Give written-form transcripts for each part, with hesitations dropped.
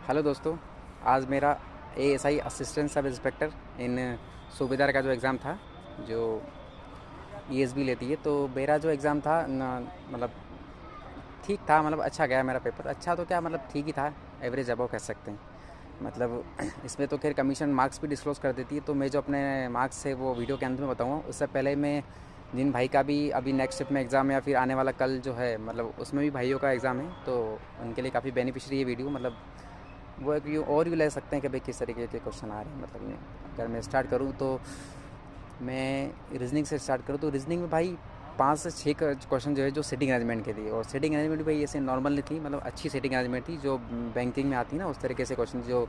Hello दोस्तों। आज मेरा एएसआई असिस्टेंट सब इंस्पेक्टर इन सूबेदार का जो एग्ज़ाम था, जो ईएसबी लेती है, तो मेरा जो एग्ज़ाम था मतलब ठीक था। मतलब अच्छा गया मेरा पेपर। अच्छा तो क्या, मतलब ठीक ही था, एवरेज अबव कह सकते हैं। मतलब इसमें तो खैर कमीशन मार्क्स भी डिस्क्लोज़ कर देती है, तो मैं जो अपने मार्क्स है वो वीडियो के अंत में बताऊँगा। उससे पहले मैं जिन भाई का भी अभी नेक्स्ट शिफ्ट में एग्ज़ाम या फिर आने वाला कल जो है, मतलब उसमें भी भाइयों का एग्ज़ाम है, तो उनके लिए काफ़ी बेनिफिशियरी है वीडियो। मतलब वो एक व्यू और भी ले सकते हैं कि भाई किस तरीके के क्वेश्चन आ रहे हैं। मतलब अगर मैं स्टार्ट करूँ तो मैं रीजनिंग से स्टार्ट करूँ तो रीजनिंग में भाई 5 से 6 क्वेश्चन जो है जो सिटिंग अरेंजमेंट के दिए, और सिटिंग अरेंजमेंट भाई ऐसे नॉर्मल नहीं थी, मतलब अच्छी सिटिंग अरेंजमेंट थी जो बैंकिंग में आती है ना, उस तरीके से क्वेश्चन। जो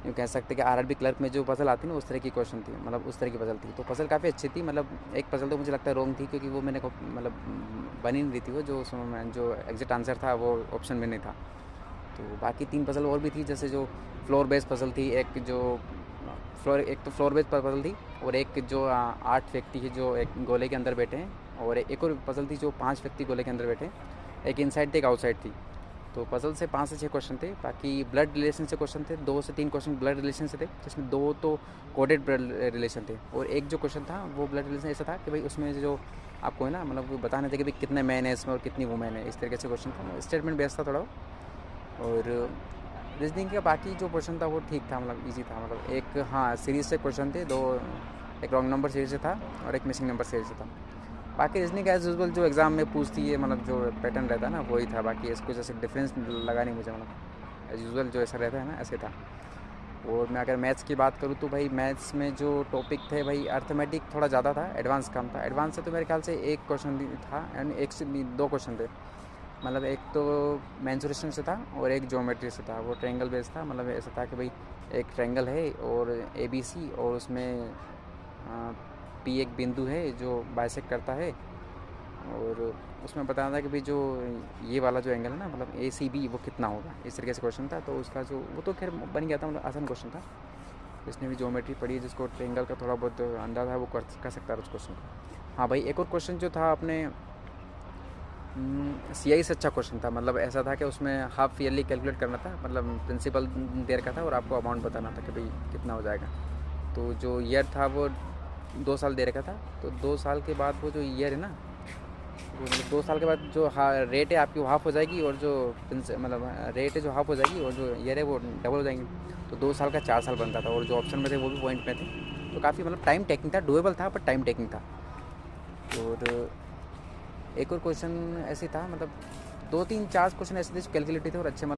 यूँ कह सकते हैं कि आरआरबी क्लर्क में जो पजल आती है ना, उस तरह की क्वेश्चन थी, मतलब उस तरह की पजल थी। तो पजल काफ़ी अच्छी थी। मतलब एक पजल तो मुझे लगता है रॉन्ग थी, क्योंकि वो मैंने मतलब बनी नहीं रही थी वो, जो उसमें जो एग्जैक्ट आंसर था वो ऑप्शन में नहीं था। तो बाकी 3 पज़ल और भी थी, जैसे जो फ्लोर बेस्ड पज़ल थी, एक जो एक तो फ्लोर बेस्ड पज़ल थी, और एक जो 8 व्यक्ति है जो एक गोले के अंदर बैठे हैं, और एक और पज़ल थी जो 5 व्यक्ति गोले के अंदर बैठे हैं। एक इनसाइड थी, एक आउटसाइड थी। तो पज़ल से 5 से 6 क्वेश्चन थे। बाकी ब्लड रिलेशन से क्वेश्चन थे, 2 से 3 क्वेश्चन ब्लड रिलेशन से थे, जिसमें 2 तो कोडेड ब्लड रिलेशन थे, और एक जो क्वेश्चन था वो ब्लड रिलेशन ऐसा था कि भाई उसमें जो आपको है ना, मतलब वो बताना था कि भाई कितने मैन है इसमें और कितनी वुमेन है, इस तरीके से क्वेश्चन था। स्टेटमेंट बेस्ड था थोड़ा। और रीजनिंग का बाकी जो क्वेश्चन था वो ठीक था, मतलब इजी था। मतलब एक हाँ सीरीज से क्वेश्चन थे दो, एक रॉन्ग नंबर सीरीज से था और एक मिसिंग नंबर सीरीज से था। बाकी रीजनिंग एज यूजल जो एग्ज़ाम में पूछती है, मतलब जो पैटर्न रहता है ना वही था। बाकी इसको जैसे डिफरेंस लगा नहीं मुझे, मतलब एज यूजल जो ऐसा रहता है ना ऐसे था। और मैं अगर मैथ्स की बात करूँ तो भाई मैथ्स में जो टॉपिक थे भाई, अर्थमेटिक थोड़ा ज़्यादा था, एडवांस कम था। एडवांस से तो मेरे ख्याल से एक क्वेश्चन था, यानी एक से 2 क्वेश्चन थे। मतलब एक तो मेंसुरेशन से था और एक ज्योमेट्री से था। वो ट्रायंगल बेस्ड था। मतलब ऐसा था कि भाई एक ट्रायंगल है और ए बी सी, और उसमें पी एक बिंदु है जो बाइसेक्ट करता है, और उसमें बताना था कि भाई जो ये वाला जो एंगल है ना, मतलब ए सी बी, वो कितना होगा। इस तरीके से क्वेश्चन था। तो उसका जो वो तो खैर बन गया था, मतलब आसान क्वेश्चन था। जिसने भी ज्योमेट्री पढ़ी, जिसको ट्रायंगल का थोड़ा बहुत अंदाज़ा है, वो कर सकता है उस क्वेश्चन को। हाँ भाई, एक और क्वेश्चन जो था अपने सीआई से अच्छा क्वेश्चन था। मतलब ऐसा था कि उसमें हाफ ईयरली कैलकुलेट करना था, मतलब प्रिंसिपल दे रखा था और आपको अमाउंट बताना था कि भाई कितना हो जाएगा। तो जो ईयर था वो 2 साल दे रखा था। तो 2 साल के बाद वो जो ईयर है ना, वो मतलब 2 साल के बाद जो रेट है आपकी वो हाफ़ हो जाएगी, और जो मतलब रेट है जो हाफ़ हो जाएगी, और जो ईयर है वो डबल हो जाएंगे। तो 2 साल का 4 साल बनता था, और जो ऑप्शन में थे वो भी पॉइंट में थे। तो काफ़ी मतलब टाइम टेकिंग था, डुएबल था पर टाइम टेकिंग था। और एक और क्वेश्चन ऐसे था, मतलब 2 3 4 क्वेश्चन ऐसे थे जो कैलकुलेटेड थे और अच्छे।